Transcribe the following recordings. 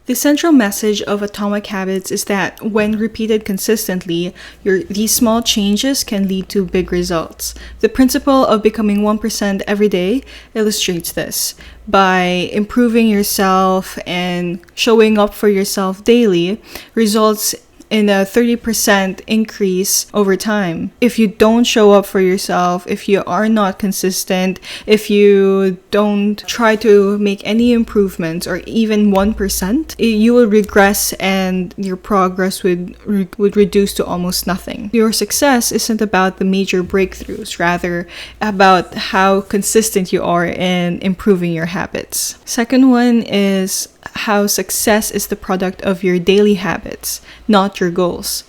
The central message of Atomic Habits is that when repeated consistently, these small changes can lead to big results. The principle of becoming 1% every day illustrates this. By improving yourself and showing up for yourself daily, results in a 30% increase over time. If you don't show up for yourself, if you are not consistent, if you don't try to make any improvements or even 1%, you will regress and your progress would reduce to almost nothing. Your success isn't about the major breakthroughs, rather about how consistent you are in improving your habits. Second one is how success is the product of your daily habits, not your goals.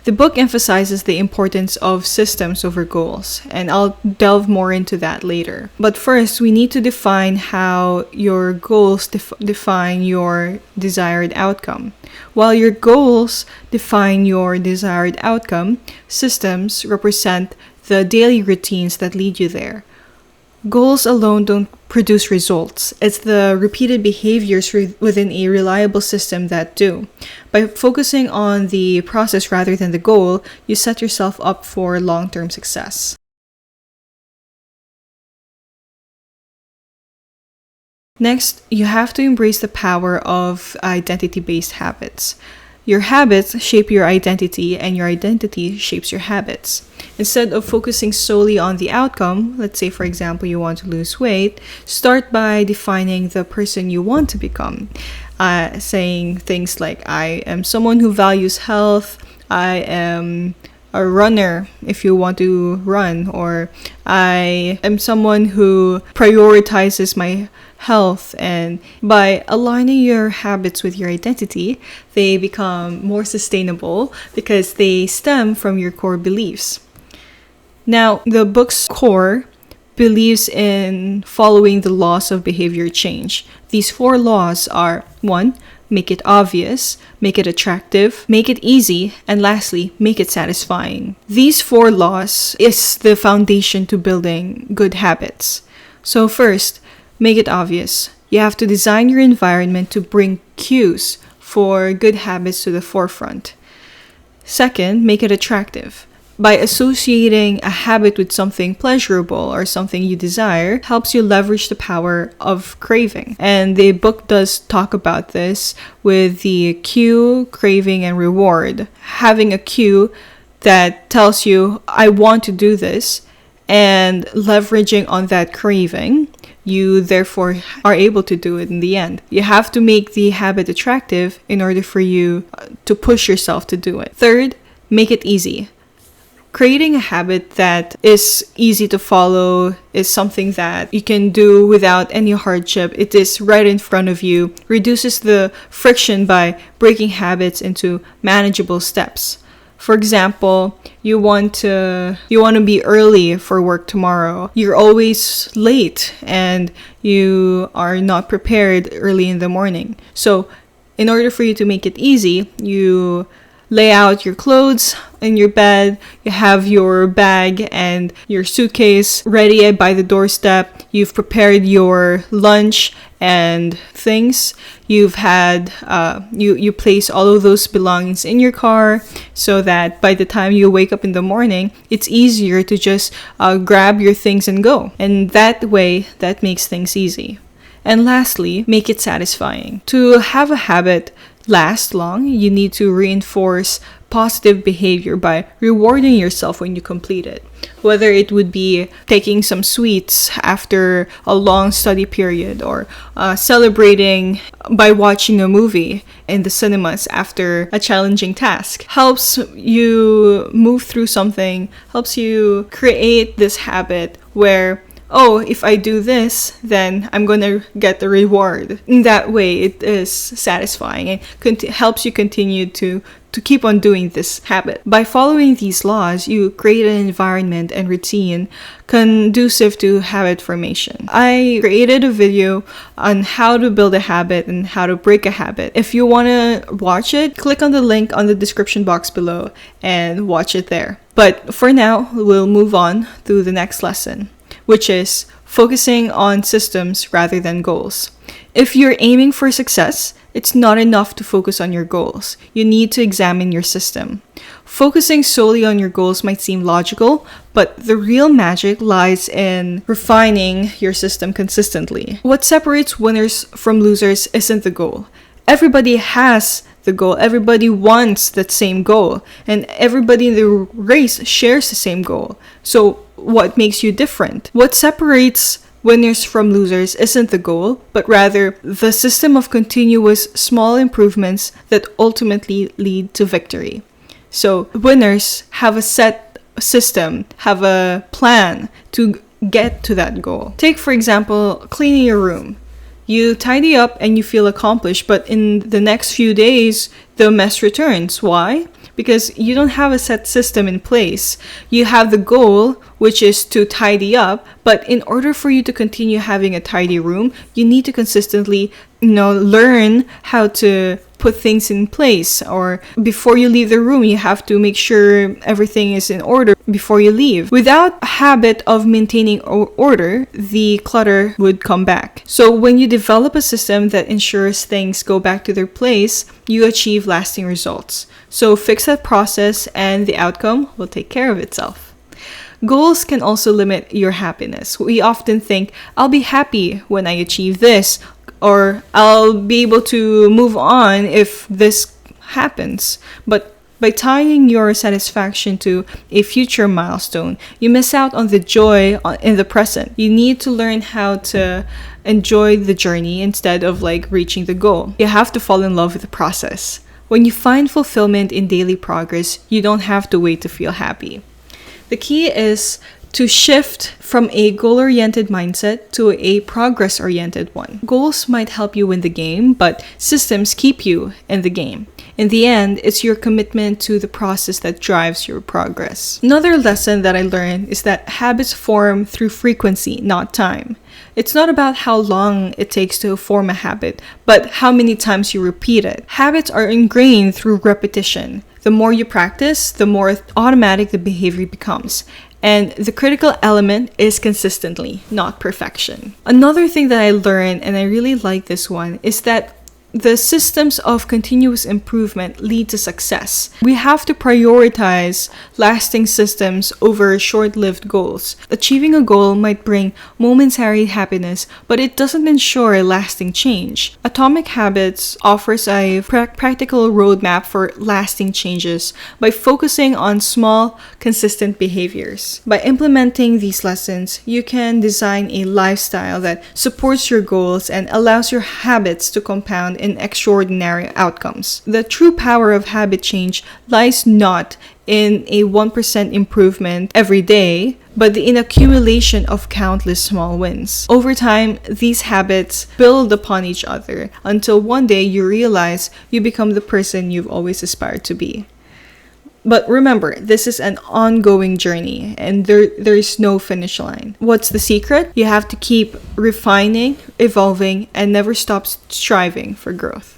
The book emphasizes the importance of systems over goals, and I'll delve more into that later. But first, we need to define how your goals define your desired outcome. While your goals define your desired outcome, systems represent the daily routines that lead you there. Goals alone don't produce results. It's the repeated behaviors within a reliable system that do. By focusing on the process rather than the goal, you set yourself up for long-term success. Next, you have to embrace the power of identity-based habits. Your habits shape your identity, and your identity shapes your habits. Instead of focusing solely on the outcome, let's say, for example, you want to lose weight, start by defining the person you want to become. Saying things like, I am someone who values health, I am a runner if you want to run, or I am someone who prioritizes my health. And by aligning your habits with your identity, they become more sustainable because they stem from your core beliefs. Now, the book's core believes in following the laws of behavior change. These 4 laws are 1. Make it obvious, make it attractive, make it easy, and lastly, make it satisfying. These 4 laws is the foundation to building good habits. So first, make it obvious. You have to design your environment to bring cues for good habits to the forefront. Second, make it attractive. By associating a habit with something pleasurable or something you desire helps you leverage the power of craving. And the book does talk about this with the cue, craving, and reward. Having a cue that tells you, I want to do this, and leveraging on that craving, you therefore are able to do it in the end. You have to make the habit attractive in order for you to push yourself to do it. Third, make it easy. Creating a habit that is easy to follow is something that you can do without any hardship. It is right in front of you, reduces the friction by breaking habits into manageable steps. For example, you want to be early for work tomorrow. You're always late and you are not prepared early in the morning. So, in order for you to make it easy, you lay out your clothes in your bed, you have your bag and your suitcase ready by the doorstep, you've prepared your lunch and things, you've had, you place all of those belongings in your car so that by the time you wake up in the morning, it's easier to just grab your things and go. And that way, that makes things easy. And lastly, make it satisfying. To have a habit last long, you need to reinforce positive behavior by rewarding yourself when you complete it. Whether it would be taking some sweets after a long study period or celebrating by watching a movie in the cinemas after a challenging task. Helps you move through something, helps you create this habit where, oh, if I do this, then I'm going to get the reward. In that way, it is satisfying and helps you continue to keep on doing this habit. By following these laws, you create an environment and routine conducive to habit formation. I created a video on how to build a habit and how to break a habit. If you want to watch it, click on the link on the description box below and watch it there. But for now, we'll move on to the next lesson, which is focusing on systems rather than goals. If you're aiming for success, it's not enough to focus on your goals. You need to examine your system. Focusing solely on your goals might seem logical, but the real magic lies in refining your system consistently. What separates winners from losers isn't the goal. Everybody has the goal. Everybody wants that same goal. And everybody in the race shares the same goal. So what makes you different? What separates winners from losers isn't the goal, but rather the system of continuous small improvements that ultimately lead to victory. So winners have a set system, have a plan to get to that goal. Take, for example, cleaning your room. You tidy up and you feel accomplished, but in the next few days, the mess returns. Why? Because you don't have a set system in place. You have the goal, which is to tidy up, but in order for you to continue having a tidy room, you need to consistently, learn how to put things in place. Or before you leave the room, you have to make sure everything is in order before you leave. Without a habit of maintaining order, the clutter would come back. So when you develop a system that ensures things go back to their place, you achieve lasting results. So fix that process and the outcome will take care of itself. Goals can also limit your happiness. We often think, I'll be happy when I achieve this, or I'll be able to move on if this happens. But by tying your satisfaction to a future milestone, you miss out on the joy in the present. You need to learn how to enjoy the journey instead of reaching the goal. You have to fall in love with the process. When you find fulfillment in daily progress, you don't have to wait to feel happy. The key is to shift from a goal-oriented mindset to a progress-oriented one. Goals might help you win the game, but systems keep you in the game. In the end, it's your commitment to the process that drives your progress. Another lesson that I learned is that habits form through frequency, not time. It's not about how long it takes to form a habit, but how many times you repeat it. Habits are ingrained through repetition. The more you practice, the more automatic the behavior becomes. And the critical element is consistently, not perfection. Another thing that I learned, and I really like this one, is that the systems of continuous improvement lead to success. We have to prioritize lasting systems over short-lived goals. Achieving a goal might bring momentary happiness, but it doesn't ensure lasting change. Atomic Habits offers a practical roadmap for lasting changes by focusing on small, consistent behaviors. By implementing these lessons, you can design a lifestyle that supports your goals and allows your habits to compound in extraordinary outcomes. The true power of habit change lies not in a 1% improvement every day, but in accumulation of countless small wins. Over time, these habits build upon each other until one day you realize you become the person you've always aspired to be. But remember, this is an ongoing journey and there is no finish line. What's the secret? You have to keep refining, evolving, and never stop striving for growth.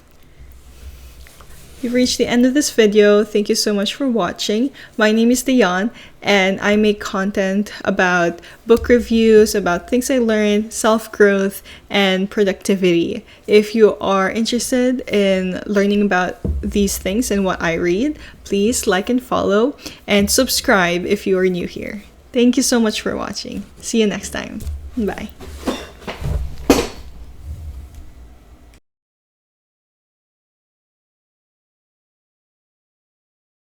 You've reached the end of this video. Thank you so much for watching. My name is Dion, and I make content about book reviews, about things I learned, self-growth, and productivity. If you are interested in learning about these things and what I read, please like and follow, and subscribe if you are new here. Thank you so much for watching. See you next time. Bye.